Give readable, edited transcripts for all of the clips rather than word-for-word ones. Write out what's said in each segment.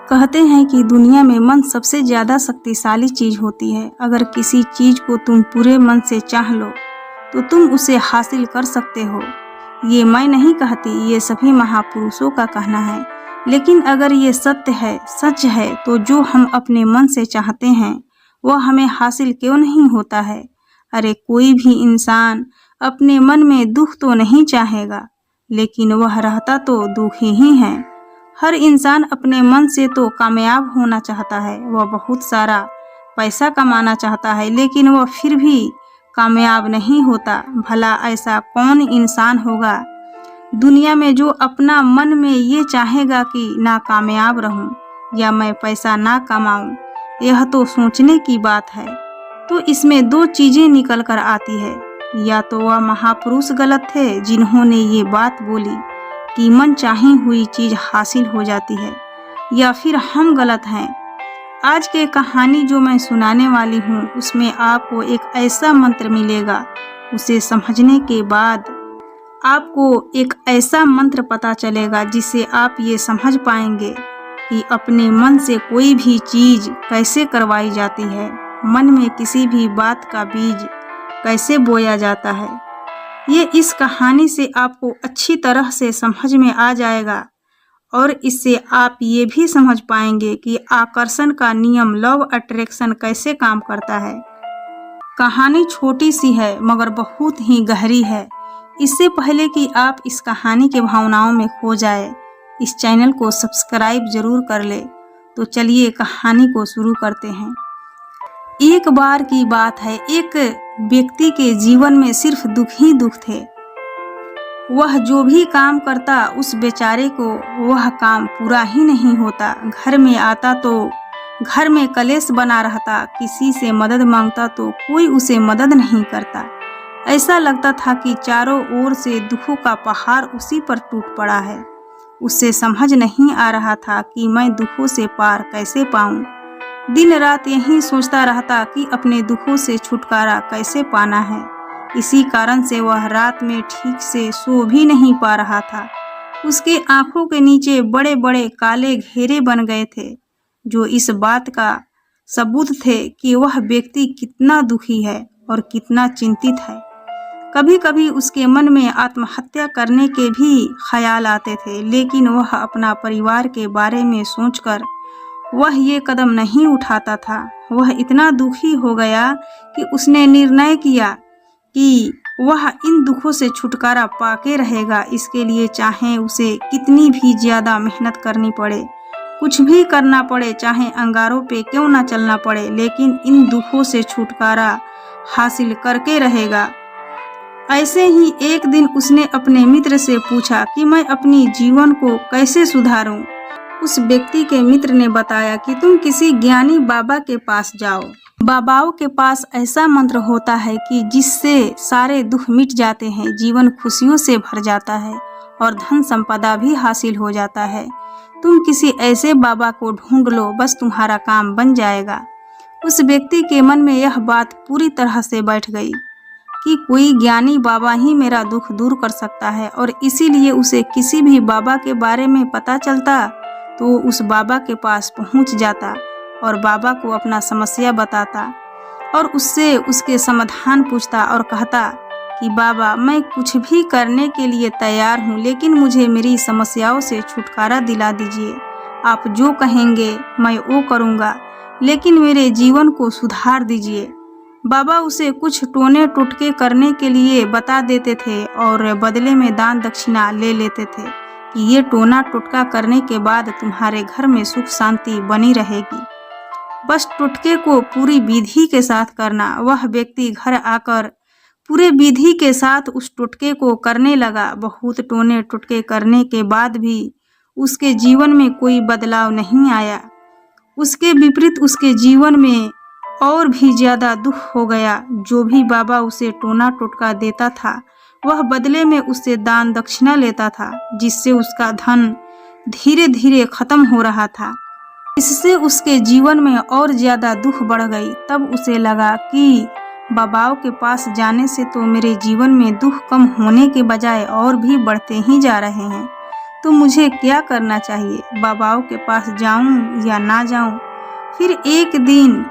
कहते हैं कि दुनिया में मन सबसे ज़्यादा शक्तिशाली चीज़ होती है। अगर किसी चीज़ को तुम पूरे मन से चाह लो तो तुम उसे हासिल कर सकते हो। ये मैं नहीं कहती, ये सभी महापुरुषों का कहना है। लेकिन अगर ये सत्य है, सच है, तो जो हम अपने मन से चाहते हैं वह हमें हासिल क्यों नहीं होता है। अरे कोई भी इंसान अपने मन में दुख तो नहीं चाहेगा, लेकिन वह रहता तो दुखी ही है। हर इंसान अपने मन से तो कामयाब होना चाहता है, वह बहुत सारा पैसा कमाना चाहता है, लेकिन वह फिर भी कामयाब नहीं होता। भला ऐसा कौन इंसान होगा दुनिया में जो अपना मन में ये चाहेगा कि ना कामयाब रहूं या मैं पैसा ना कमाऊं। यह तो सोचने की बात है। तो इसमें दो चीजें निकल कर आती है, या तो वह महापुरुष गलत थे जिन्होंने ये बात बोली कि मन चाही हुई चीज हासिल हो जाती है, या फिर हम गलत हैं। आज के कहानी जो मैं सुनाने वाली हूँ उसमें आपको एक ऐसा मंत्र मिलेगा, उसे समझने के बाद आपको एक ऐसा मंत्र पता चलेगा जिससे आप ये समझ पाएंगे कि अपने मन से कोई भी चीज कैसे करवाई जाती है, मन में किसी भी बात का बीज कैसे बोया जाता है। ये इस कहानी से आपको अच्छी तरह से समझ में आ जाएगा और इससे आप ये भी समझ पाएंगे कि आकर्षण का नियम, लव अट्रैक्शन कैसे काम करता है। कहानी छोटी सी है मगर बहुत ही गहरी है। इससे पहले कि आप इस कहानी के भावनाओं में खो जाए, इस चैनल को सब्सक्राइब जरूर कर ले। तो चलिए कहानी को शुरू करते हैं। एक बार की बात है, एक व्यक्ति के जीवन में सिर्फ दुख ही दुख थे। वह जो भी काम करता उस बेचारे को वह काम पूरा ही नहीं होता। घर में आता तो घर में कलेश बना रहता, किसी से मदद मांगता तो कोई उसे मदद नहीं करता। ऐसा लगता था कि चारों ओर से दुखों का पहाड़ उसी पर टूट पड़ा है। उसे समझ नहीं आ रहा था कि मैं दुखों से पार कैसे पाऊं। दिन रात यही सोचता रहता कि अपने दुखों से छुटकारा कैसे पाना है। इसी कारण से वह रात में ठीक से सो भी नहीं पा रहा था। उसके आंखों के नीचे बड़े बड़े काले घेरे बन गए थे, जो इस बात का सबूत थे कि वह व्यक्ति कितना दुखी है और कितना चिंतित है। कभी कभी उसके मन में आत्महत्या करने के भी ख्याल आते थे, लेकिन वह अपना परिवार के बारे में सोचकर वह ये कदम नहीं उठाता था। वह इतना दुखी हो गया कि उसने निर्णय किया कि वह इन दुखों से छुटकारा पाके रहेगा। इसके लिए चाहे उसे कितनी भी ज़्यादा मेहनत करनी पड़े, कुछ भी करना पड़े, चाहे अंगारों पे क्यों ना चलना पड़े, लेकिन इन दुखों से छुटकारा हासिल करके रहेगा। ऐसे ही एक दिन उसने अपने मित्र से पूछा कि मैं अपनी जीवन को कैसे सुधारूं। उस व्यक्ति के मित्र ने बताया कि तुम किसी ज्ञानी बाबा के पास जाओ। बाबाओं के पास ऐसा मंत्र होता है कि जिससे सारे दुख मिट जाते हैं, जीवन खुशियों से भर जाता है और धन संपदा भी हासिल हो जाता है। तुम किसी ऐसे बाबा को ढूंढ लो, बस तुम्हारा काम बन जाएगा। उस व्यक्ति के मन में यह बात पूरी तरह से बैठ गई कि कोई ज्ञानी बाबा ही मेरा दुख दूर कर सकता है, और इसीलिए उसे किसी भी बाबा के बारे में पता चलता तो उस बाबा के पास पहुंच जाता और बाबा को अपना समस्या बताता और उससे उसके समाधान पूछता और कहता कि बाबा मैं कुछ भी करने के लिए तैयार हूँ, लेकिन मुझे मेरी समस्याओं से छुटकारा दिला दीजिए। आप जो कहेंगे मैं वो करूँगा, लेकिन मेरे जीवन को सुधार दीजिए। बाबा उसे कुछ टोने टोटके करने के लिए बता देते थे और बदले में दान दक्षिणा ले लेते थे कि ये टोना टोटका करने के बाद तुम्हारे घर में सुख शांति बनी रहेगी। बस टोटके को पूरी विधि के साथ करना। वह व्यक्ति घर आकर पूरे विधि के साथ उस टोटके को करने लगा। बहुत टोने टोटके करने के बाद भी उसके जीवन में कोई बदलाव नहीं आया। उसके विपरीत उसके जीवन में और भी ज्यादा दुख हो गया। जो भी बाबा उसे टोना टोटका देता था वह बदले में उससे दान दक्षिणा लेता था, जिससे उसका धन धीरे धीरे खत्म हो रहा था। इससे उसके जीवन में और ज्यादा दुख बढ़ गई। तब उसे लगा कि बाबाओं के पास जाने से तो मेरे जीवन में दुख कम होने के बजाय और भी बढ़ते ही जा रहे हैं। तो मुझे क्या करना चाहिए, बाबाओं के पास जाऊं या ना जाऊं? फिर एक दिन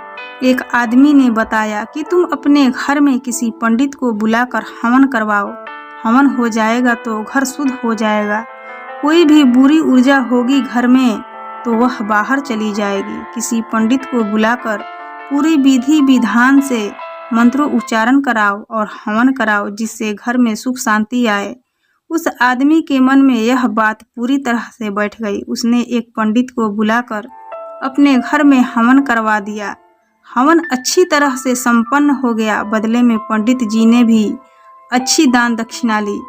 एक आदमी ने बताया कि तुम अपने घर में किसी पंडित को बुलाकर हवन करवाओ। हवन हो जाएगा तो घर शुद्ध हो जाएगा। कोई भी बुरी ऊर्जा होगी घर में तो वह बाहर चली जाएगी। किसी पंडित को बुलाकर पूरी विधि विधान से मंत्रों उच्चारण कराओ और हवन कराओ, जिससे घर में सुख शांति आए। उस आदमी के मन में यह बात पूरी तरह से बैठ गई। उसने एक पंडित को बुलाकर अपने घर में हवन करवा दिया। हवन अच्छी तरह से संपन्न हो गया। बदले में पंडित जी ने भी अच्छी दान दक्षिणा ली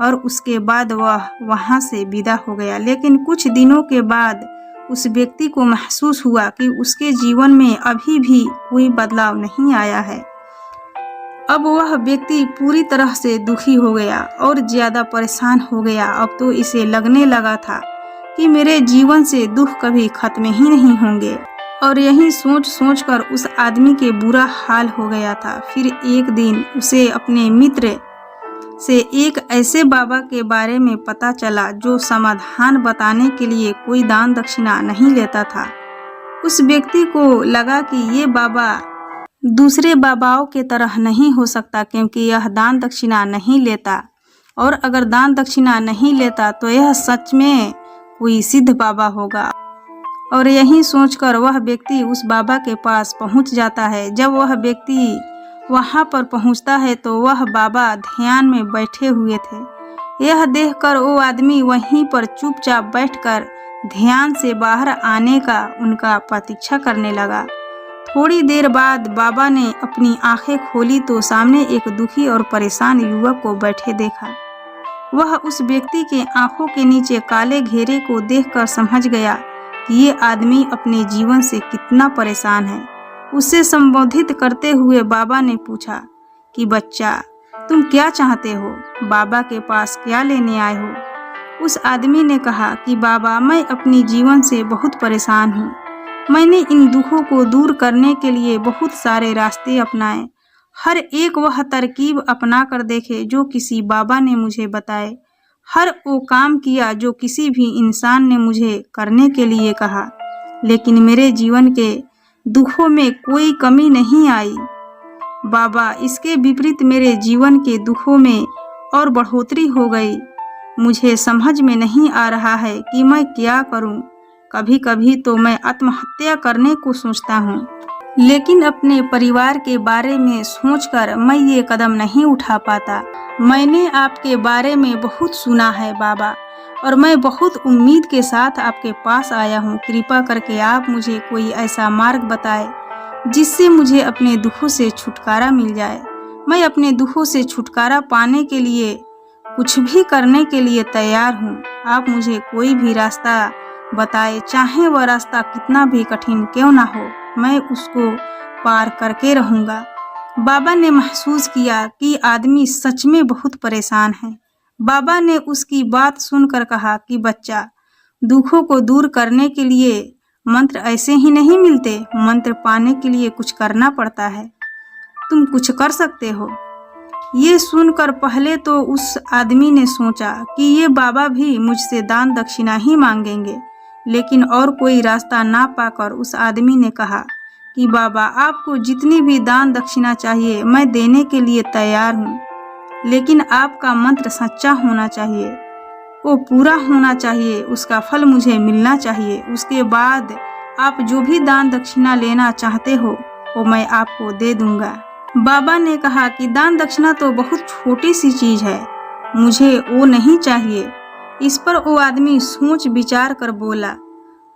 और उसके बाद वह वहां से विदा हो गया। लेकिन कुछ दिनों के बाद उस व्यक्ति को महसूस हुआ कि उसके जीवन में अभी भी कोई बदलाव नहीं आया है। अब वह व्यक्ति पूरी तरह से दुखी हो गया और ज्यादा परेशान हो गया। अब तो इसे लगने लगा था कि मेरे जीवन से दुख कभी खत्म ही नहीं होंगे, और यही सोच सोच कर उस आदमी के बुरा हाल हो गया था। फिर एक दिन उसे अपने मित्र से एक ऐसे बाबा के बारे में पता चला जो समाधान बताने के लिए कोई दान दक्षिणा नहीं लेता था। उस व्यक्ति को लगा कि ये बाबा दूसरे बाबाओं के तरह नहीं हो सकता, क्योंकि यह दान दक्षिणा नहीं लेता, और अगर दान दक्षिणा नहीं लेता तो यह सच में कोई सिद्ध बाबा होगा। और यही सोचकर वह व्यक्ति उस बाबा के पास पहुंच जाता है। जब वह व्यक्ति वहां पर पहुंचता है तो वह बाबा ध्यान में बैठे हुए थे। यह देखकर वो आदमी वहीं पर चुपचाप बैठकर ध्यान से बाहर आने का उनका प्रतीक्षा करने लगा। थोड़ी देर बाद बाबा ने अपनी आंखें खोली तो सामने एक दुखी और परेशान युवक को बैठे देखा। वह उस व्यक्ति के आंखों के नीचे काले घेरे को देखकर समझ गया कि ये आदमी अपने जीवन से कितना परेशान है। उसे संबोधित करते हुए बाबा ने पूछा कि बच्चा, तुम क्या चाहते हो? बाबा के पास क्या लेने आए हो? उस आदमी ने कहा कि बाबा, मैं अपनी जीवन से बहुत परेशान हूँ। मैंने इन दुखों को दूर करने के लिए बहुत सारे रास्ते अपनाए, हर एक वह तरकीब अपना कर देखे जो किसी बाबा ने मुझे बताए, हर वो काम किया जो किसी भी इंसान ने मुझे करने के लिए कहा, लेकिन मेरे जीवन के दुखों में कोई कमी नहीं आई। बाबा, इसके विपरीत मेरे जीवन के दुखों में और बढ़ोतरी हो गई। मुझे समझ में नहीं आ रहा है कि मैं क्या करूं। कभी कभी तो मैं आत्महत्या करने को सोचता हूं, लेकिन अपने परिवार के बारे में सोचकर मैं ये कदम नहीं उठा पाता। मैंने आपके बारे में बहुत सुना है बाबा, और मैं बहुत उम्मीद के साथ आपके पास आया हूँ। कृपा करके आप मुझे कोई ऐसा मार्ग बताएं जिससे मुझे अपने दुखों से छुटकारा मिल जाए। मैं अपने दुखों से छुटकारा पाने के लिए कुछ भी करने के लिए तैयार हूँ। आप मुझे कोई भी रास्ता बताएं, चाहे वह रास्ता कितना भी कठिन क्यों ना हो, मैं उसको पार करके रहूँगा। बाबा ने महसूस किया कि आदमी सच में बहुत परेशान है। बाबा ने उसकी बात सुनकर कहा कि बच्चा, दुखों को दूर करने के लिए मंत्र ऐसे ही नहीं मिलते। मंत्र पाने के लिए कुछ करना पड़ता है। तुम कुछ कर सकते हो। ये सुनकर पहले तो उस आदमी ने सोचा कि ये बाबा भी मुझसे दान दक्षिणा ही मांगेंगे, लेकिन और कोई रास्ता ना पाकर उस आदमी ने कहा कि बाबा, आपको जितनी भी दान दक्षिणा चाहिए मैं देने के लिए तैयार हूँ, लेकिन आपका मंत्र सच्चा होना चाहिए, वो पूरा होना चाहिए, उसका फल मुझे मिलना चाहिए। उसके बाद आप जो भी दान दक्षिणा लेना चाहते हो वो मैं आपको दे दूंगा। बाबा ने कहा कि दान दक्षिणा तो बहुत छोटी सी चीज है, मुझे वो नहीं चाहिए। इस पर वो आदमी सोच विचार कर बोला,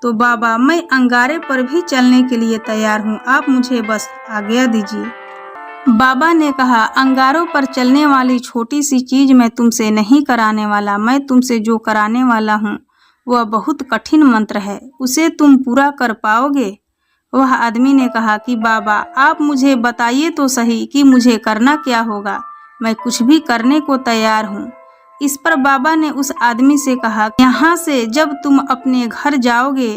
तो बाबा, मैं अंगारे पर भी चलने के लिए तैयार हूँ, आप मुझे बस आज्ञा दीजिए। बाबा ने कहा, अंगारों पर चलने वाली छोटी सी चीज मैं तुमसे नहीं कराने वाला। मैं तुमसे जो कराने वाला हूँ वह बहुत कठिन मंत्र है, उसे तुम पूरा कर पाओगे? वह आदमी ने कहा कि बाबा, आप मुझे बताइए तो सही कि मुझे करना क्या होगा, मैं कुछ भी करने को तैयार हूँ। इस पर बाबा ने उस आदमी से कहा, यहाँ से जब तुम अपने घर जाओगे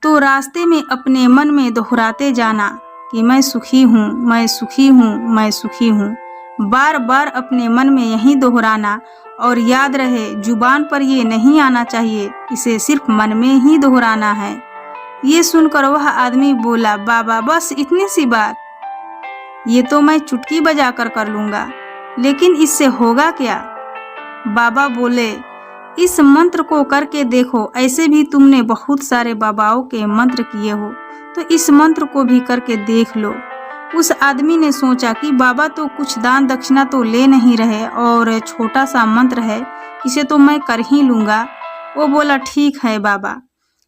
तो रास्ते में अपने मन में दोहराते जाना कि मैं सुखी हूँ, मैं सुखी हूँ, मैं सुखी हूँ। बार बार अपने मन में यही दोहराना, और याद रहे जुबान पर ये नहीं आना चाहिए, इसे सिर्फ मन में ही दोहराना है। ये सुनकर वह आदमी बोला, बाबा बस इतनी सी बात, ये तो मैं चुटकी बजा कर लूँगा, लेकिन इससे होगा क्या? बाबा बोले, इस मंत्र को करके देखो, ऐसे भी तुमने बहुत सारे बाबाओं के मंत्र किए हो, तो इस मंत्र को भी करके देख लो। उस आदमी ने सोचा कि बाबा तो कुछ दान दक्षिणा तो ले नहीं रहे और छोटा सा मंत्र है, इसे तो मैं कर ही लूँगा। वो बोला, ठीक है बाबा,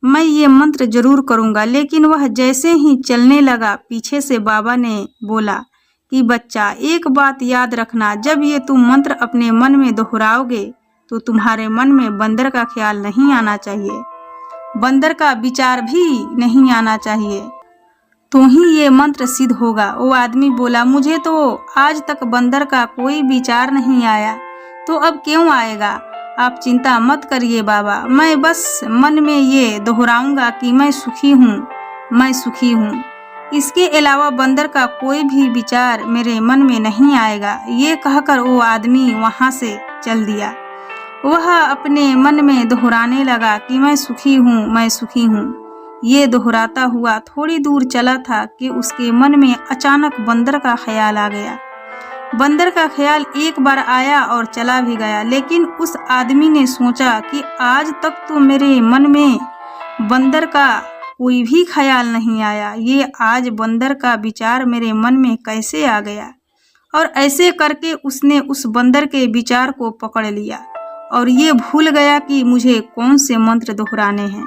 मैं ये मंत्र जरूर करूँगा। लेकिन वह जैसे ही चलने लगा, पीछे से बाबा ने बोला कि बच्चा, एक बात याद रखना, जब ये तुम मंत्र अपने मन में दोहराओगे तो तुम्हारे मन में बंदर का ख्याल नहीं आना चाहिए, बंदर का विचार भी नहीं आना चाहिए, तो ही ये मंत्र सिद्ध होगा। वो आदमी बोला, मुझे तो आज तक बंदर का कोई विचार नहीं आया, तो अब क्यों आएगा? आप चिंता मत करिए बाबा, मैं बस मन में ये दोहराऊंगा कि मैं सुखी हूँ, मैं सुखी हूँ। इसके अलावा बंदर का कोई भी विचार मेरे मन में नहीं आएगा। ये कहकर वो आदमी वहाँ से चल दिया। वह अपने मन में दोहराने लगा कि मैं सुखी हूँ, मैं सुखी हूँ। ये दोहराता हुआ थोड़ी दूर चला था कि उसके मन में अचानक बंदर का ख्याल आ गया। बंदर का ख्याल एक बार आया और चला भी गया, लेकिन उस आदमी ने सोचा कि आज तक तो मेरे मन में बंदर का कोई भी ख्याल नहीं आया, ये आज बंदर का विचार मेरे मन में कैसे आ गया? और ऐसे करके उसने उस बंदर के विचार को पकड़ लिया और ये भूल गया कि मुझे कौन से मंत्र दोहराने हैं,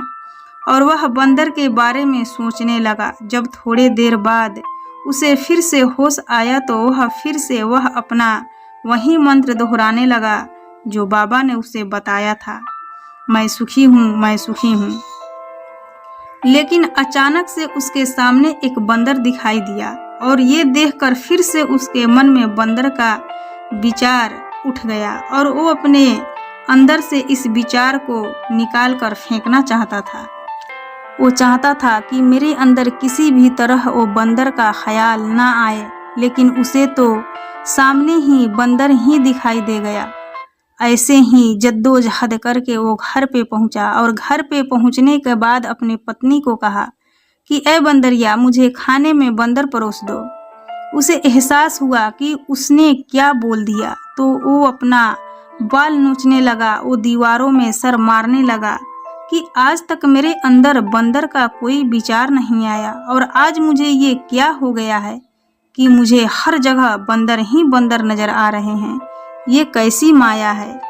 और वह बंदर के बारे में सोचने लगा। जब थोड़े देर बाद उसे फिर से होश आया तो वह फिर से अपना वही मंत्र दोहराने लगा जो बाबा ने उसे बताया था, मैं सुखी हूँ, मैं सुखी हूँ। लेकिन अचानक से उसके सामने एक बंदर दिखाई दिया और ये देखकर फिर से उसके मन में बंदर का विचार उठ गया और वो अपने अंदर से इस विचार को निकाल कर फेंकना चाहता था। वो चाहता था कि मेरे अंदर किसी भी तरह वो बंदर का ख्याल ना आए, लेकिन उसे तो सामने ही बंदर ही दिखाई दे गया। ऐसे ही जद्दोजहद करके वो घर पे पहुंचा और घर पे पहुंचने के बाद अपनी पत्नी को कहा कि ए बंदरिया, मुझे खाने में बंदर परोस दो। उसे एहसास हुआ कि उसने क्या बोल दिया, तो वो अपना बाल नोचने लगा, वो दीवारों में सर मारने लगा कि आज तक मेरे अंदर बंदर का कोई विचार नहीं आया और आज मुझे ये क्या हो गया है कि मुझे हर जगह बंदर ही बंदर नजर आ रहे हैं, ये कैसी माया है।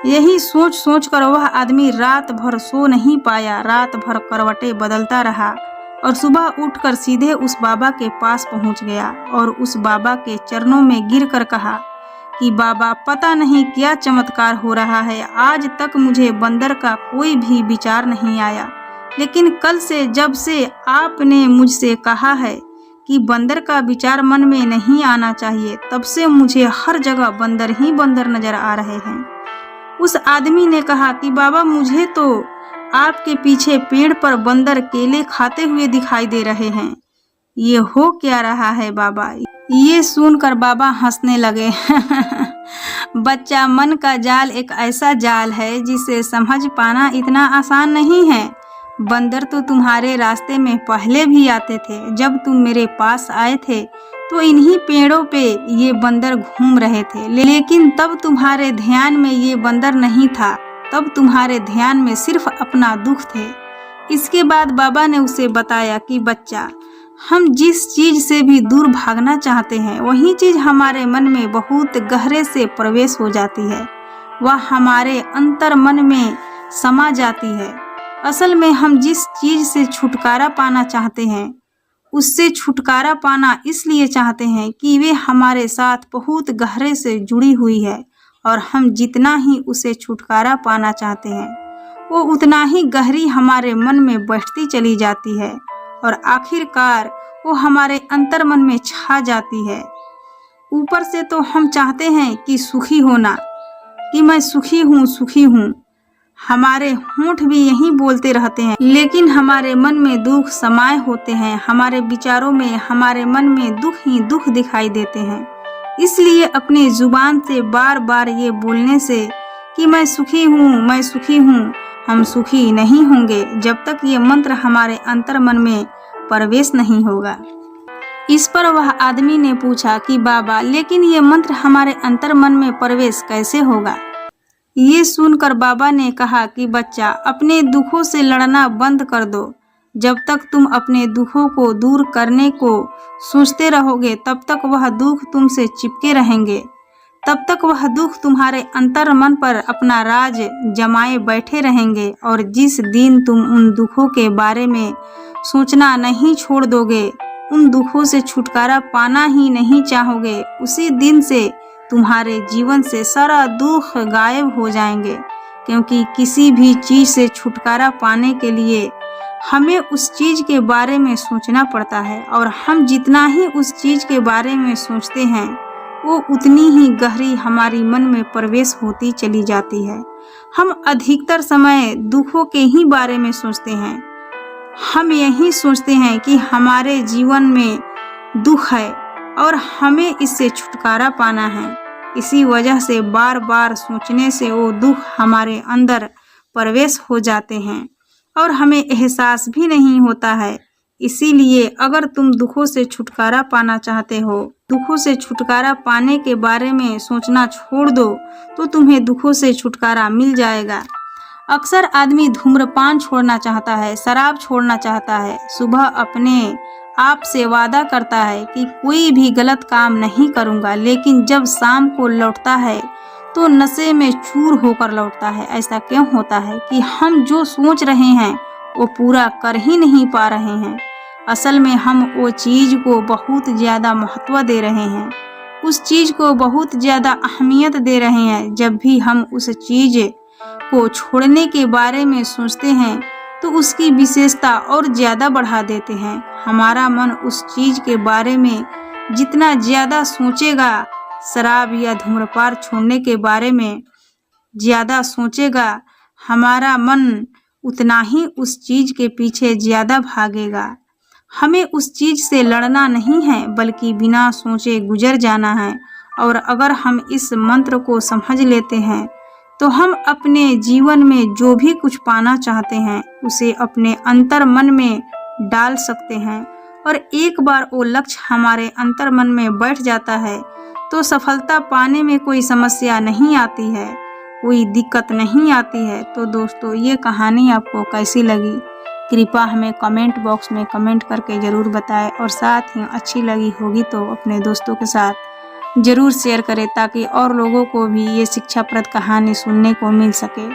यही सोच सोच कर वह आदमी रात भर सो नहीं पाया, रात भर करवटें बदलता रहा और सुबह उठकर सीधे उस बाबा के पास पहुंच गया और उस बाबा के चरणों में गिरकर कहा कि बाबा, पता नहीं क्या चमत्कार हो रहा है, आज तक मुझे बंदर का कोई भी विचार नहीं आया, लेकिन कल से जब से आपने मुझसे कहा है कि बंदर का विचार मन में नहीं आना चाहिए, तब से मुझे हर जगह बंदर ही बंदर नजर आ रहे हैं। उस आदमी ने कहा कि बाबा, मुझे तो आपके पीछे पेड़ पर बंदर केले खाते हुए दिखाई दे रहे हैं, ये हो क्या रहा है बाबा? ये सुनकर बाबा हंसने लगे। बच्चा, मन का जाल एक ऐसा जाल है जिसे समझ पाना इतना आसान नहीं है। बंदर तो तुम्हारे रास्ते में पहले भी आते थे। जब तुम मेरे पास आए थे तो इन्हीं पेड़ों पे ये बंदर घूम रहे थे, लेकिन तब तुम्हारे ध्यान में ये बंदर नहीं था, तब तुम्हारे ध्यान में सिर्फ अपना दुख थे। इसके बाद बाबा ने उसे बताया कि बच्चा, हम जिस चीज से भी दूर भागना चाहते हैं, वही चीज हमारे मन में बहुत गहरे से प्रवेश हो जाती है, वह हमारे अंतर मन में समा जाती है। असल में हम जिस चीज से छुटकारा पाना चाहते हैं, उससे छुटकारा पाना इसलिए चाहते हैं कि वे हमारे साथ बहुत गहरे से जुड़ी हुई है और हम जितना ही उसे छुटकारा पाना चाहते हैं, वो उतना ही गहरी हमारे मन में बैठती चली जाती है और आखिरकार वो हमारे अंतर मन में छा जाती है। ऊपर से तो हम चाहते हैं कि सुखी होना, कि मैं सुखी हूँ, सुखी हूँ, हमारे होंठ भी यही बोलते रहते हैं, लेकिन हमारे मन में दुख समाये होते हैं, हमारे विचारों में, हमारे मन में दुख ही दुख दिखाई देते हैं। इसलिए अपनी जुबान से बार बार ये बोलने से कि मैं सुखी हूँ, हम सुखी नहीं होंगे जब तक ये मंत्र हमारे अंतर मन में प्रवेश नहीं होगा। इस पर वह आदमी ने पूछा कि बाबा, लेकिन ये मंत्र हमारे अंतर मन में प्रवेश कैसे होगा? ये सुनकर बाबा ने कहा कि बच्चा, अपने दुखों से लड़ना बंद कर दो। जब तक तुम अपने दुखों को दूर करने को सोचते रहोगे तब तक वह दुख तुमसे चिपके रहेंगे, तब तक वह दुख तुम्हारे अंतर मन पर अपना राज जमाए बैठे रहेंगे। और जिस दिन तुम उन दुखों के बारे में सोचना नहीं छोड़ दोगे, उन दुखों से छुटकारा पाना ही नहीं चाहोगे, उसी दिन से तुम्हारे जीवन से सारा दुख गायब हो जाएंगे। क्योंकि किसी भी चीज़ से छुटकारा पाने के लिए हमें उस चीज़ के बारे में सोचना पड़ता है, और हम जितना ही उस चीज़ के बारे में सोचते हैं वो उतनी ही गहरी हमारी मन में प्रवेश होती चली जाती है। हम अधिकतर समय दुखों के ही बारे में सोचते हैं। हम यही सोचते हैं कि हमारे जीवन में दुख है और हमें इससे छुटकारा पाना है। इसी वजह से बार बार सोचने से वो दुख हमारे अंदर प्रवेश हो जाते हैं और हमें एहसास भी नहीं होता है। इसीलिए अगर तुम दुखों से छुटकारा पाना चाहते हो, दुखों से छुटकारा पाने के बारे में सोचना छोड़ दो तो तुम्हें दुखों से छुटकारा मिल जाएगा। अक्सर आदमी धूम्रपान छोड़ना चाहता है, शराब छोड़ना चाहता है, सुबह अपने आप से वादा करता है कि कोई भी गलत काम नहीं करूँगा, लेकिन जब शाम को लौटता है तो नशे में चूर होकर लौटता है। ऐसा क्यों होता है कि हम जो सोच रहे हैं वो पूरा कर ही नहीं पा रहे हैं। असल में हम वो चीज़ को बहुत ज़्यादा महत्व दे रहे हैं, उस चीज़ को बहुत ज़्यादा अहमियत दे रहे हैं। जब भी हम उस चीज़ को छोड़ने के बारे में सोचते हैं तो उसकी विशेषता और ज़्यादा बढ़ा देते हैं। हमारा मन उस चीज़ के बारे में जितना ज़्यादा सोचेगा, शराब या धूम्रपान छोड़ने के बारे में ज़्यादा सोचेगा, हमारा मन उतना ही उस चीज़ के पीछे ज़्यादा भागेगा। हमें उस चीज़ से लड़ना नहीं है, बल्कि बिना सोचे गुजर जाना है। और अगर हम इस मंत्र को समझ लेते हैं तो हम अपने जीवन में जो भी कुछ पाना चाहते हैं उसे अपने अंतर मन में डाल सकते हैं। और एक बार वो लक्ष्य हमारे अंतर मन में बैठ जाता है तो सफलता पाने में कोई समस्या नहीं आती है, कोई दिक्कत नहीं आती है। तो दोस्तों, ये कहानी आपको कैसी लगी कृपया हमें कमेंट बॉक्स में कमेंट करके ज़रूर बताएं, और साथ ही अच्छी लगी होगी तो अपने दोस्तों के साथ ज़रूर शेयर करें ताकि और लोगों को भी ये शिक्षाप्रद कहानी सुनने को मिल सके।